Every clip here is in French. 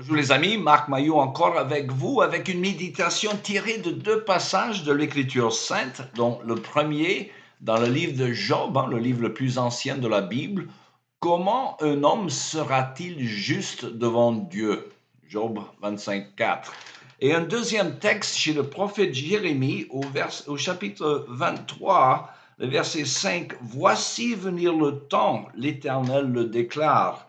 Bonjour les amis, Marc Maillot encore avec vous, avec une méditation tirée de deux passages de l'Écriture sainte, dont le premier dans le livre de Job, le livre le plus ancien de la Bible. Comment un homme sera-t-il juste devant Dieu? Job 25:4. Et un deuxième texte chez le prophète Jérémie au chapitre 23, le verset 5. Voici venir le temps, l'Éternel le déclare,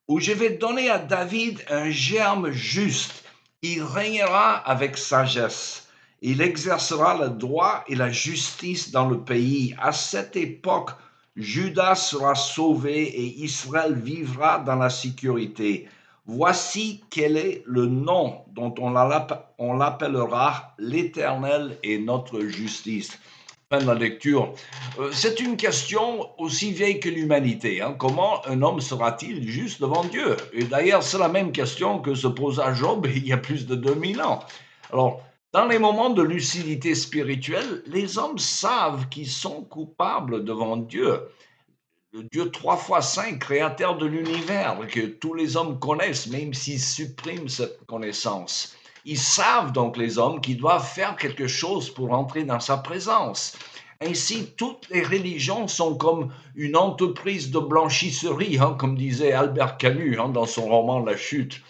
où je vais donner à David un germe juste. Il régnera avec sagesse. Il exercera le droit et la justice dans le pays. À cette époque, Juda sera sauvé et Israël vivra dans la sécurité. Voici quel est le nom dont on l'appellera: l'Éternel est notre justice. Fin de la lecture. C'est une question aussi vieille que l'humanité. Comment un homme sera-t-il juste devant Dieu? Et d'ailleurs, c'est la même question que se posa Job il y a plus de 2000 ans. Alors, dans les moments de lucidité spirituelle, les hommes savent qu'ils sont coupables devant Dieu. Le Dieu 3 fois 5, créateur de l'univers, que tous les hommes connaissent, même s'ils suppriment cette connaissance. Ils savent donc, les hommes, qu'ils doivent faire quelque chose pour entrer dans sa présence. Ainsi, toutes les religions sont comme une entreprise de blanchisserie, comme disait Albert Camus dans son roman La Chute.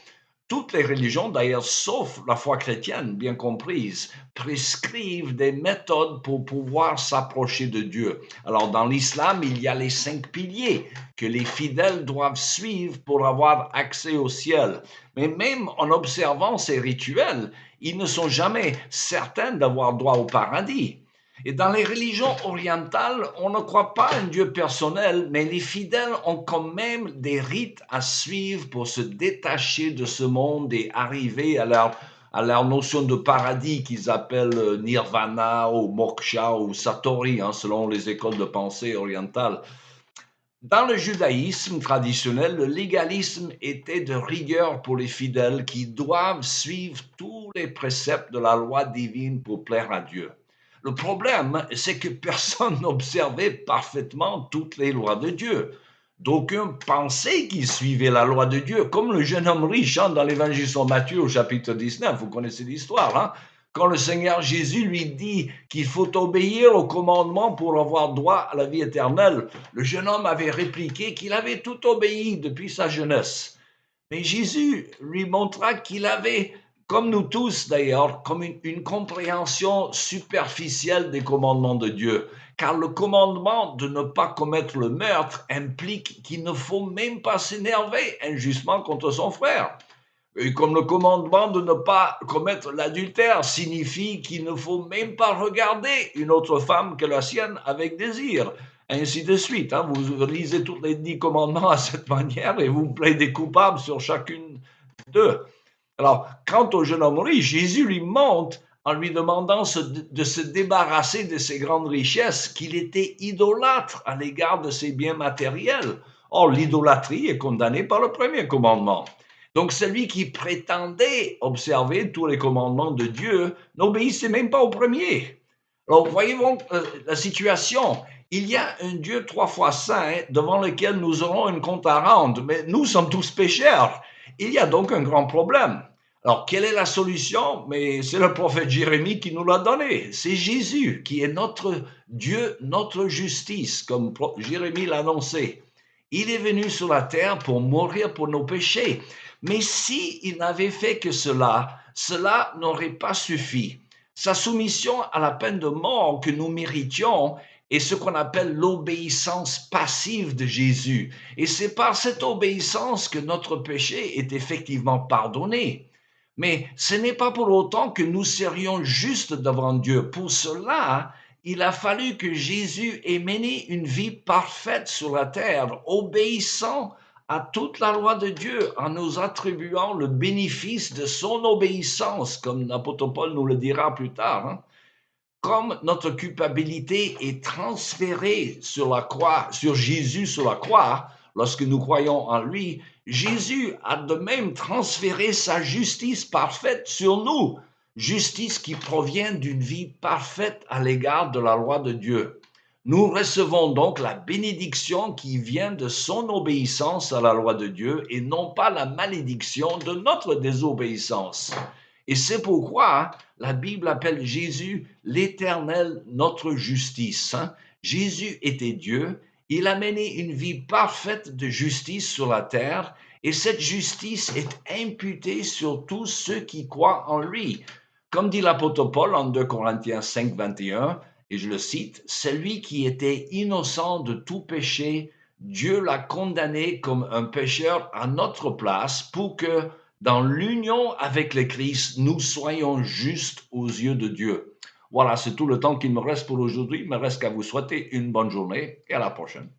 Toutes les religions, d'ailleurs, sauf la foi chrétienne, bien comprise, prescrivent des méthodes pour pouvoir s'approcher de Dieu. Alors, dans l'islam, il y a les 5 piliers que les fidèles doivent suivre pour avoir accès au ciel. Mais même en observant ces rituels, ils ne sont jamais certains d'avoir droit au paradis. Et dans les religions orientales, on ne croit pas à un Dieu personnel, mais les fidèles ont quand même des rites à suivre pour se détacher de ce monde et arriver à leur notion de paradis qu'ils appellent nirvana ou moksha ou satori, selon les écoles de pensée orientales. Dans le judaïsme traditionnel, le légalisme était de rigueur pour les fidèles qui doivent suivre tous les préceptes de la loi divine pour plaire à Dieu. Le problème, c'est que personne n'observait parfaitement toutes les lois de Dieu. D'aucuns pensaient qu'ils suivaient la loi de Dieu, comme le jeune homme riche dans l'évangile de Matthieu au chapitre 19. Vous connaissez l'histoire, quand le Seigneur Jésus lui dit qu'il faut obéir aux commandements pour avoir droit à la vie éternelle, le jeune homme avait répliqué qu'il avait tout obéi depuis sa jeunesse. Mais Jésus lui montra qu'il avait, comme nous tous d'ailleurs, comme une compréhension superficielle des commandements de Dieu. Car le commandement de ne pas commettre le meurtre implique qu'il ne faut même pas s'énerver injustement contre son frère. Et comme le commandement de ne pas commettre l'adultère signifie qu'il ne faut même pas regarder une autre femme que la sienne avec désir, ainsi de suite. Vous lisez tous les 10 commandements à cette manière et vous plaidez coupable sur chacune d'eux. Alors, quant au jeune homme riche, Jésus lui montre, en lui demandant de se débarrasser de ses grandes richesses, qu'il était idolâtre à l'égard de ses biens matériels. Or, l'idolâtrie est condamnée par le premier commandement. Donc, celui qui prétendait observer tous les commandements de Dieu n'obéissait même pas au premier. Alors, voyez-vous la situation. Il y a un Dieu 3 fois saint devant lequel nous aurons un compte à rendre, mais nous sommes tous pécheurs. Il y a donc un grand problème. Alors, quelle est la solution? Mais c'est le prophète Jérémie qui nous l'a donné. C'est Jésus qui est notre Dieu, notre justice, comme Jérémie l'a annoncé. Il est venu sur la terre pour mourir pour nos péchés. Mais s'il n'avait fait que cela, cela n'aurait pas suffi. Sa soumission à la peine de mort que nous méritions est ce qu'on appelle l'obéissance passive de Jésus. Et c'est par cette obéissance que notre péché est effectivement pardonné. Mais ce n'est pas pour autant que nous serions justes devant Dieu. Pour cela, il a fallu que Jésus ait mené une vie parfaite sur la terre, obéissant à toute la loi de Dieu, en nous attribuant le bénéfice de son obéissance, comme l'apôtre Paul nous le dira plus tard. Comme notre culpabilité est transférée sur la croix, sur Jésus sur la croix, lorsque nous croyons en lui, Jésus a de même transféré sa justice parfaite sur nous, justice qui provient d'une vie parfaite à l'égard de la loi de Dieu. Nous recevons donc la bénédiction qui vient de son obéissance à la loi de Dieu et non pas la malédiction de notre désobéissance. Et c'est pourquoi la Bible appelle Jésus l'Éternel, notre justice. Jésus était Dieu, il a mené une vie parfaite de justice sur la terre et cette justice est imputée sur tous ceux qui croient en lui. Comme dit l'apôtre Paul en 2 Corinthiens 5, 21, et je le cite, « Celui qui était innocent de tout péché, Dieu l'a condamné comme un pécheur à notre place pour que, dans l'union avec le Christ, nous soyons justes aux yeux de Dieu. » Voilà, c'est tout le temps qu'il me reste pour aujourd'hui. Il me reste qu'à vous souhaiter une bonne journée et à la prochaine.